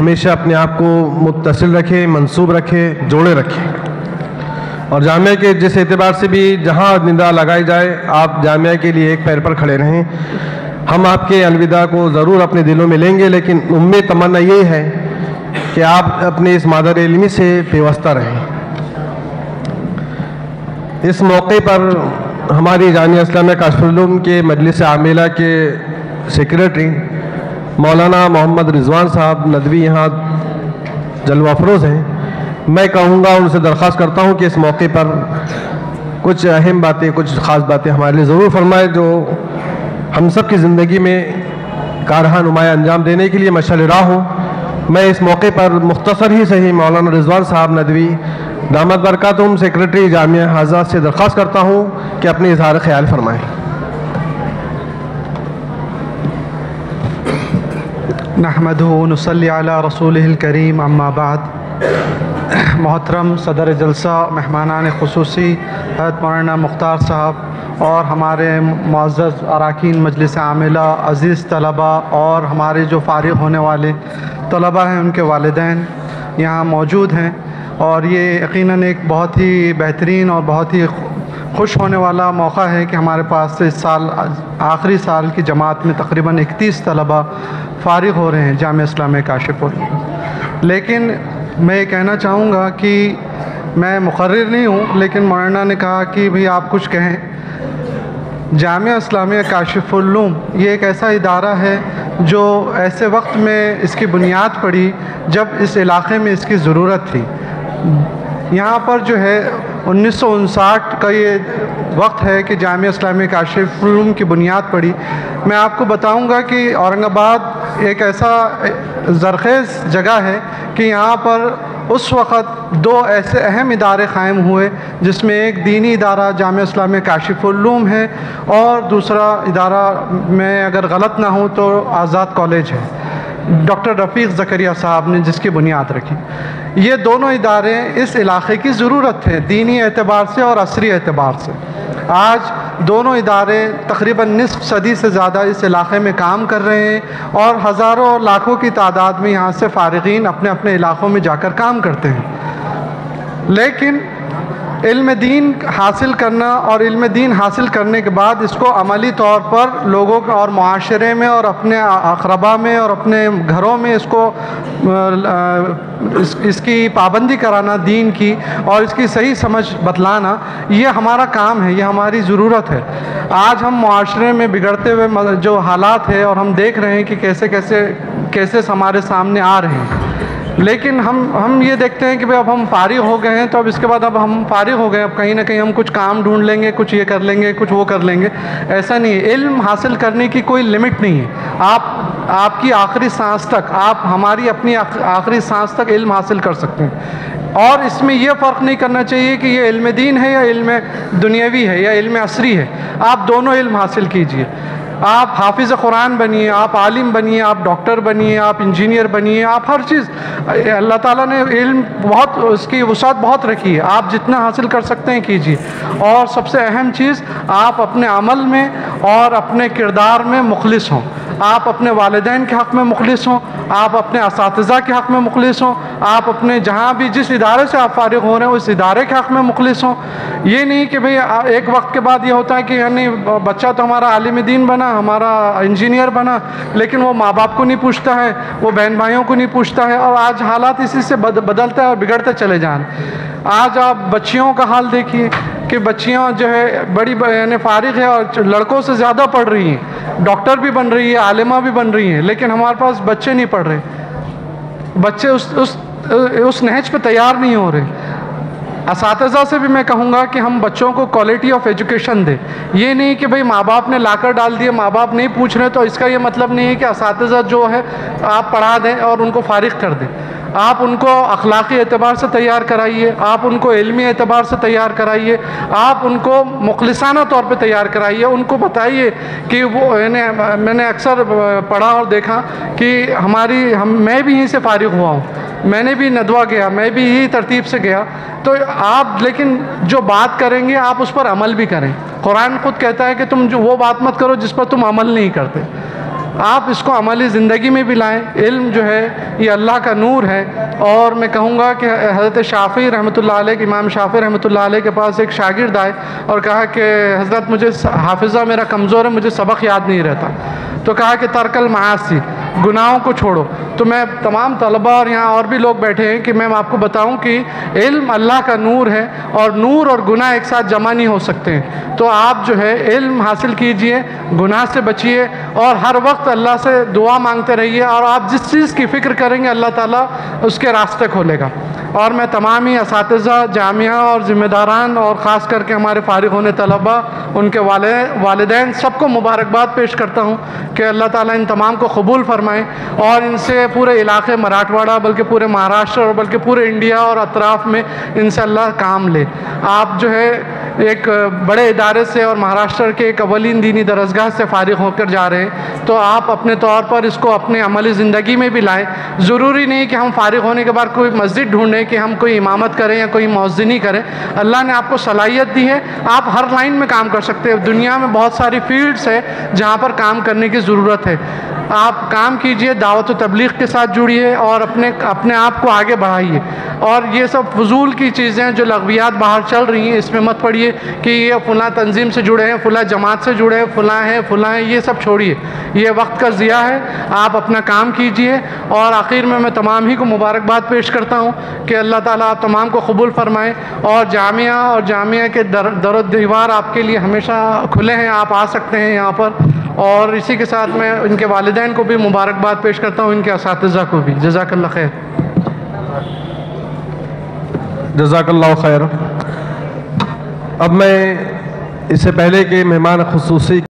ہمیشہ اپنے آپ کو متصل رکھیں، منسوب رکھیں، جوڑے رکھیں، اور جامعہ کے جس اعتبار سے بھی جہاں ندا لگائی جائے آپ جامعہ کے لیے ایک پیر پر کھڑے رہیں۔ ہم آپ کے الوداع کو ضرور اپنے دلوں میں لیں گے، لیکن امید تمنا یہ ہے کہ آپ اپنے اس مادر علمی سے پیوستہ رہیں۔ اس موقع پر ہماری جامعہ اسلامیہ کاشف العلوم کے مجلس عاملہ کے سیکریٹری مولانا محمد رضوان صاحب ندوی یہاں جلوہ افروز ہیں۔ میں کہوں گا، ان سے درخواست کرتا ہوں کہ اس موقع پر کچھ اہم باتیں، کچھ خاص باتیں ہمارے لیے ضرور فرمائے جو ہم سب کی زندگی میں کارہا نمایاں انجام دینے کے لیے مشعل راہ ہوں۔ میں اس موقع پر مختصر ہی صحیح مولانا رضوان صاحب ندوی دامت برکاتہم سیکریٹری جامعہ حضرات سے درخواست کرتا ہوں کہ اپنے اظہار خیال فرمائیں۔ نحمدہ ونصلی علی رسولہ الکریم، اما بعد۔ محترم صدر جلسہ، مہمانان خصوصی حضرت مولانا مختار صاحب اور ہمارے معزز اراکین مجلس عاملہ، عزیز طلباء اور ہمارے جو فارغ ہونے والے طلباء ہیں ان کے والدین یہاں موجود ہیں، اور یہ یقیناً ایک بہت ہی بہترین اور بہت ہی خوش ہونے والا موقع ہے کہ ہمارے پاس اس سال آخری سال کی جماعت میں تقریباً 31 طلباء فارغ ہو رہے ہیں جامعہ اسلامیہ کاشف العلوم۔ لیکن میں یہ کہنا چاہوں گا کہ میں مقرر نہیں ہوں، لیکن مولانا نے کہا کہ بھئی آپ کچھ کہیں۔ جامعہ اسلامیہ کاشف العلوم یہ ایک ایسا ادارہ ہے جو ایسے وقت میں اس کی بنیاد پڑی جب اس علاقے میں اس کی ضرورت تھی۔ یہاں پر جو ہے 1959 کا یہ وقت ہے کہ جامعہ اسلامیہ کاشف العلوم کی بنیاد پڑی۔ میں آپ کو بتاؤں گا کہ اورنگ آباد ایک ایسا زرخیز جگہ ہے کہ یہاں پر اس وقت 2 ایسے اہم ادارے قائم ہوئے، جس میں ایک دینی ادارہ جامعہ اسلامیہ کاشف العلوم ہے، اور دوسرا ادارہ میں اگر غلط نہ ہوں تو آزاد کالج ہے، ڈاکٹر رفیق زکریہ صاحب نے جس کی بنیاد رکھی۔ یہ دونوں ادارے اس علاقے کی ضرورت تھے دینی اعتبار سے اور عصری اعتبار سے۔ آج دونوں ادارے تقریباً نصف صدی سے زیادہ اس علاقے میں کام کر رہے ہیں، اور ہزاروں اور لاکھوں کی تعداد میں یہاں سے فارغین اپنے اپنے علاقوں میں جا کر کام کرتے ہیں۔ لیکن علم دین حاصل کرنا اور علم دین حاصل کرنے کے بعد اس کو عملی طور پر لوگوں اور معاشرے میں اور اپنے اقربا میں اور اپنے گھروں میں اس کی پابندی کرانا دین کی، اور اس کی صحیح سمجھ بتلانا، یہ ہمارا کام ہے، یہ ہماری ضرورت ہے۔ آج ہم معاشرے میں بگڑتے ہوئے جو حالات ہیں اور ہم دیکھ رہے ہیں کہ کیسے کیسز ہمارے سامنے آ رہے ہیں، لیکن ہم یہ دیکھتے ہیں کہ اب ہم فارغ ہو گئے ہیں، تو اب اس کے بعد اب ہم فارغ ہو گئے، اب کہیں نہ کہیں ہم کچھ کام ڈھونڈ لیں گے، کچھ یہ کر لیں گے، کچھ وہ کر لیں گے۔ ایسا نہیں ہے، علم حاصل کرنے کی کوئی لمٹ نہیں ہے۔ آپ کی آخری سانس تک، آپ ہماری اپنی آخری سانس تک علم حاصل کر سکتے ہیں، اور اس میں یہ فرق نہیں کرنا چاہیے کہ یہ علم دین ہے یا علم دنیاوی ہے یا علم عصری ہے۔ آپ دونوں علم حاصل کیجئے۔ آپ حافظ قرآن بنیے، آپ عالم بنیے، آپ ڈاکٹر بنیے، آپ انجینئر بنیے، آپ ہر چیز، اللہ تعالیٰ نے علم بہت، اس کی وسعت بہت رکھی ہے، آپ جتنا حاصل کر سکتے ہیں کیجیے۔ اور سب سے اہم چیز، آپ اپنے عمل میں اور اپنے کردار میں مخلص ہوں۔ آپ اپنے والدین کے حق میں مخلص ہوں، آپ اپنے اساتذہ کے حق میں مخلص ہوں، آپ اپنے جہاں بھی جس ادارے سے آپ فارغ ہو رہے ہیں اس ادارے کے حق میں مخلص ہوں۔ یہ نہیں کہ بھئی ایک وقت کے بعد یہ ہوتا ہے کہ یعنی بچہ تو ہمارا عالم دین بنا، ہمارا انجینئر بنا، لیکن وہ ماں باپ کو نہیں پوچھتا ہے، وہ بہن بھائیوں کو نہیں پوچھتا ہے، اور آج حالات اسی سے بدلتے اور بگڑتے چلے جائیں۔ آج آپ بچیوں کا حال دیکھیے کہ بچیاں جو ہے بڑی یعنی فارغ ہے اور لڑکوں سے زیادہ پڑھ رہی ہیں، ڈاکٹر بھی بن رہی ہے، عالمہ بھی بن رہی ہیں، لیکن ہمارے پاس بچے نہیں پڑھ رہے، بچے اس نہج پہ تیار نہیں ہو رہے۔ اساتذہ سے بھی میں کہوں گا کہ ہم بچوں کو کوالٹی آف ایجوکیشن دیں۔ یہ نہیں کہ بھئی ماں باپ نے لا کر ڈال دیے، ماں باپ نہیں پوچھ رہے، تو اس کا یہ مطلب نہیں ہے کہ اساتذہ جو ہے آپ پڑھا دیں اور ان کو فارغ کر دیں۔ آپ ان کو اخلاقی اعتبار سے تیار کرائیے، آپ ان کو علمی اعتبار سے تیار کرائیے، آپ ان کو مخلصانہ طور پہ تیار کرائیے، ان کو بتائیے کہ وہ میں نے اکثر پڑھا اور دیکھا کہ میں بھی یہیں سے فارغ ہوا ہوں، میں نے بھی ندوہ گیا، میں بھی یہی ترتیب سے گیا، تو آپ لیکن جو بات کریں گے آپ اس پر عمل بھی کریں۔ قرآن خود کہتا ہے کہ تم وہ بات مت کرو جس پر تم عمل نہیں کرتے۔ آپ اس کو عملی زندگی میں بھی لائیں۔ علم جو ہے یہ اللہ کا نور ہے، اور میں کہوں گا کہ حضرت شافعی رحمۃ اللہ علیہ، امام شافعی رحمۃ اللہ علیہ کے پاس ایک شاگرد آئے اور کہا کہ حضرت مجھے حافظہ میرا کمزور ہے، مجھے سبق یاد نہیں رہتا، تو کہا کہ ترک المعاصی، گناہوں کو چھوڑو۔ تو میں تمام طلباء اور یہاں اور بھی لوگ بیٹھے ہیں کہ میں آپ کو بتاؤں کہ علم اللہ کا نور ہے، اور نور اور گناہ ایک ساتھ جمع نہیں ہو سکتے ہیں۔ تو آپ جو ہے علم حاصل کیجئے، گناہ سے بچیے، اور ہر وقت اللہ سے دعا مانگتے رہیے، اور آپ جس چیز کی فکر کریں گے اللہ تعالیٰ اس کے راستے کھولے گا۔ اور میں تمام ہی اساتذہ جامعہ اور ذمہ داران، اور خاص کر کے ہمارے فارغ ہونے طلباء، ان کے والدین، سب کو مبارکباد پیش کرتا ہوں کہ اللہ تعالیٰ ان تمام کو قبول فرمائے، اور ان سے پورے علاقے مراٹھواڑہ، بلکہ پورے مہاراشٹر، اور بلکہ پورے انڈیا اور اطراف میں ان سے اللہ کام لے۔ آپ جو ہے ایک بڑے ادارے سے اور مہاراشٹر کے ایک اولین دینی درسگاہ سے فارغ ہو کر جا رہے ہیں، تو آپ اپنے طور پر اس کو اپنے عملی زندگی میں بھی لائیں۔ ضروری نہیں کہ ہم فارغ ہونے کے بعد کوئی مسجد ڈھونڈیں کہ ہم کوئی امامت کریں یا کوئی مؤذنی کریں۔ اللہ نے آپ کو صلاحیت دی ہے، آپ ہر لائن میں کام کر سکتے ہیں۔ دنیا میں بہت ساری فیلڈز ہے جہاں پر کام کرنے کی ضرورت ہے۔ آپ کام کیجئے، دعوت و تبلیغ کے ساتھ جڑیے، اور اپنے آپ کو آگے بڑھائیے۔ اور یہ سب فضول کی چیزیں جو لغویات باہر چل رہی ہیں، اس میں مت پڑیے کہ یہ فلاں تنظیم سے جڑے ہیں، فلاں جماعت سے جڑے ہیں، فلاں ہیں، یہ سب چھوڑیے، یہ وقت کا ضیاع ہے۔ آپ اپنا کام کیجئے، اور آخر میں تمام ہی کو مبارکباد پیش کرتا ہوں کہ اللہ تعالیٰ آپ تمام کو قبول فرمائے، اور جامعہ کے در و دیوار آپ کے لیے ہمیشہ کھلے ہیں، آپ آ سکتے ہیں یہاں پر۔ اور اسی کے ساتھ میں ان کے والدین کو بھی مبارکباد پیش کرتا ہوں، ان کے اساتذہ کو بھی۔ جزاک اللہ خیر۔ جزاک اللہ خیر۔ اب میں اس سے پہلے کہ مہمان خصوصی